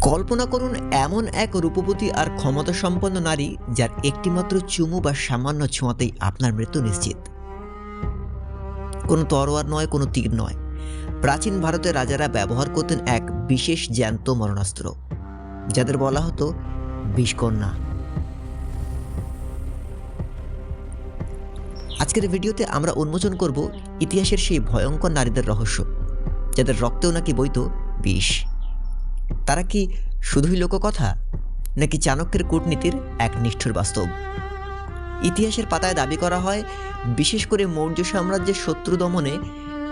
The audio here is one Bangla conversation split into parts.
কল্পনা করুন এমন এক রূপবতী আর ক্ষমতা সম্পন্ন নারী যার একটিমাত্র চুমু বা সামান্য ছোঁয়াতেই আপনার মৃত্যু নিশ্চিত। কোনো তরোয়ার নয়, কোনো তীর নয়, প্রাচীন ভারতের রাজারা ব্যবহার করতেন এক বিশেষ জ্যান্ত মরণাস্ত্র, যাদের বলা হতো বিষকন্যা। আজকের ভিডিওতে আমরা উন্মোচন করব ইতিহাসের সেই ভয়ঙ্কর নারীদের রহস্য, যাদের রক্তেও নাকি বইত বিষ। তারা কি শুধুই লোককথা, নাকি চাণক্যের কূটনীতির এক নিষ্ঠুর বাস্তব? ইতিহাসের পাতায় দাবি করা হয় বিশেষ করে মৌর্য সাম্রাজ্যের শত্রু দমনে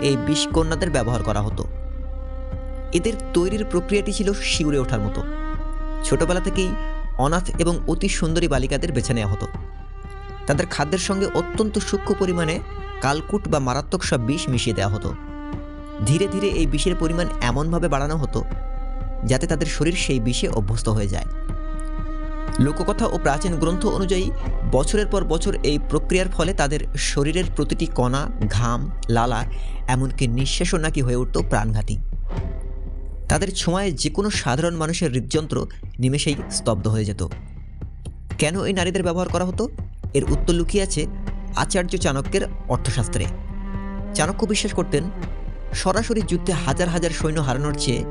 এই বিষকন্যাদের ব্যবহার করা হতো। এদের তৈরির প্রক্রিয়াটি ছিল শিউরে ওঠার মতো। ছোটবেলা থেকেই অনাথ এবং অতি সুন্দরী বালিকাদের বেছে নেওয়া হতো। তাদের খাদ্যের সঙ্গে অত্যন্ত সূক্ষ্ম পরিমাণে কালকুট বা মারাত্মক সব বিষ মিশিয়ে দেওয়া হতো। ধীরে ধীরে এই বিষের পরিমাণ এমনভাবে বাড়ানো হতো যাতে তাদের শরীর সেই বিষে অভ্যস্ত হয়ে যায়। লোককথা ও প্রাচীন গ্রন্থ অনুযায়ী বছরের পর বছর এই প্রক্রিয়ার ফলে তাদের শরীরের প্রতিটি কণা, ঘাম, লালা, এমনকি নিঃশ্বাসও নাকি হয়ে উঠত প্রাণঘাতী। তাদের ছোঁয়ায় যে কোনো সাধারণ মানুষের হৃদযন্ত্র নিমেষেই স্তব্ধ হয়ে যেত। কেন এই নারীদের ব্যবহার করা হতো? এর উত্তর লুকিয়ে আছে আচার্য চাণক্যের অর্থশাস্ত্রে। চাণক্য বিশ্বাস করতেন সরাসরি যুদ্ধে হাজার হাজার সৈন্য হারানোর চেয়ে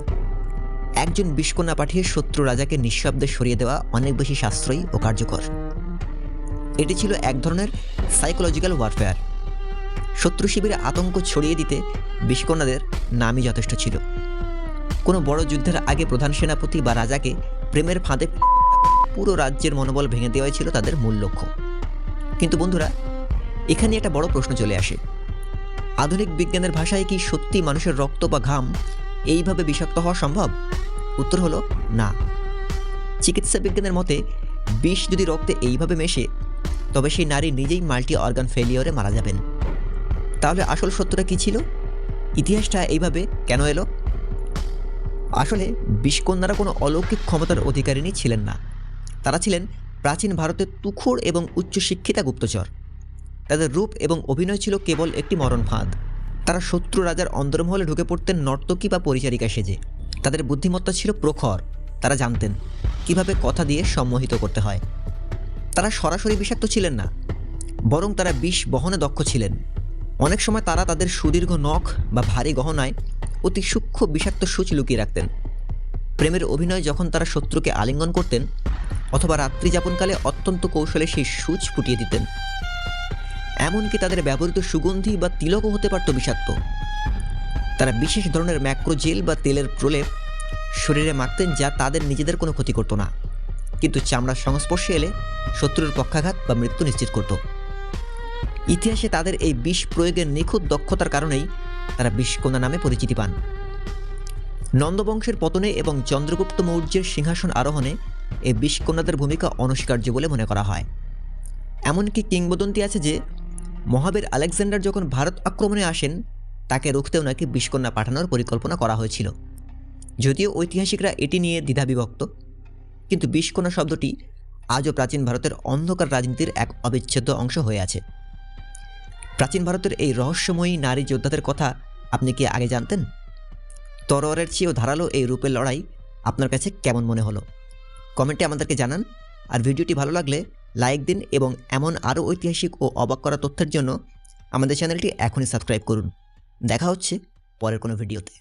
একজন বিষকন্যা পাঠিয়ে শত্রু রাজাকে নিঃশব্দে সরিয়ে দেওয়া অনেক বেশি সাশ্রয়ী ও কার্যকর। এটি ছিল এক ধরনের সাইকোলজিক্যাল ওয়ারফেয়ার। শত্রু শিবিরে আতঙ্ক ছড়িয়ে দিতে বিষকন্যাদের নামই যথেষ্ট ছিল। কোনো বড় যুদ্ধের আগে প্রধান সেনাপতি বা রাজাকে প্রেমের ফাঁদে পুরো রাজ্যের মনোবল ভেঙে দেওয়াই ছিল তাদের মূল লক্ষ্য। কিন্তু বন্ধুরা, এখানে একটা বড় প্রশ্ন চলে আসে। আধুনিক বিজ্ঞানের ভাষায় কি সত্যি মানুষের রক্ত বা ঘাম এইভাবে বিষাক্ত হওয়া সম্ভব? উত্তর হলো না। চিকিৎসা বিজ্ঞানের মতে বিষ যদি রক্তে এইভাবে মেশে, তবে সেই নারী নিজেই মাল্টি অর্গান ফেলিওরে মারা যাবেন। তাহলে আসল সত্যটা কি ছিল? ইতিহাসটা এইভাবে কেন এলো? আসলে বিষকন্যারা কোনো অলৌকিক ক্ষমতার অধিকারিণী ছিলেন না। তারা ছিলেন প্রাচীন ভারতের তুখোড় এবং উচ্চশিক্ষিতা গুপ্তচর। তাদের রূপ এবং অভিনয় ছিল কেবল একটি মরণ ফাঁদ। তারা শত্রু রাজার অন্দরমহলে ঢুকে পড়তেন নর্তকী বা পরিচারিকা সেজে। তাদের বুদ্ধিমত্তা ছিল প্রখর। তারা জানতেন কিভাবে কথা দিয়ে সম্মোহিত করতে হয়। তারা সরাসরি বিষাক্ত ছিলেন না, বরং তারা বিষ বহনে দক্ষ ছিলেন। অনেক সময় তারা তাদের সুদীর্ঘ নখ বা ভারী গহনায় অতি সূক্ষ্ম বিষাক্ত সূচ লুকিয়ে রাখতেন। প্রেমের অভিনয় যখন তারা শত্রুকে আলিঙ্গন করতেন, অথবা রাত্রি যাপনকালে অত্যন্ত কৌশলে সেই সূচ ফুটিয়ে দিতেন। এমনকি তাদের ব্যবহৃত সুগন্ধি বা তিলকও হতে পারত বিষাক্ত। তারা বিশেষ ধরনের ম্যাক্রোজেল বা তেলের প্রলেপ শরীরে মাখতেন, যা তাদের নিজেদের কোনো ক্ষতি করত না, কিন্তু চামড়ার সংস্পর্শে এলে শত্রুর পক্ষাঘাত বা মৃত্যু নিশ্চিত করত। ইতিহাসে তাদের এই বিষ প্রয়োগের নিখুঁত দক্ষতার কারণেই তারা বিষকন্যা নামে পরিচিতি পান। নন্দবংশের পতনে এবং চন্দ্রগুপ্ত মৌর্যের সিংহাসন আরোহণে এই বিষকন্যাদের ভূমিকা অনস্বীকার্য বলে মনে করা হয়। এমনকি কিংবদন্তি আছে যে মহাবীর আলেকজান্ডার যখন ভারত আক্রমণে আসেন, তাকে রুখতেও নাকি বিষকন্যা পাঠানোর পরিকল্পনা করা হয়েছিল। যদিও ঐতিহাসিকরা এটি নিয়ে দ্বিধাবিভক্ত, কিন্তু বিষকন্যা শব্দটি আজও প্রাচীন ভারতের অন্ধকার রাজনীতির এক অবিচ্ছেদ্য অংশ হয়ে আছে। প্রাচীন ভারতের এই রহস্যময়ী নারী যোদ্ধাদের কথা আপনি কি আগে জানতেন? তরোয়ারের চেয়েও ধারালো এই রূপের লড়াই আপনার কাছে কেমন মনে হলো? কমেন্টে আমাদেরকে জানান। আর ভিডিওটি ভালো লাগলে লাইক দিন এবং এমন আরও ঐতিহাসিক ও অবাক করা তথ্যের জন্য আমাদের চ্যানেলটি এখনই সাবস্ক্রাইব করুন। দেখা হচ্ছে পরের কোনো ভিডিওতে।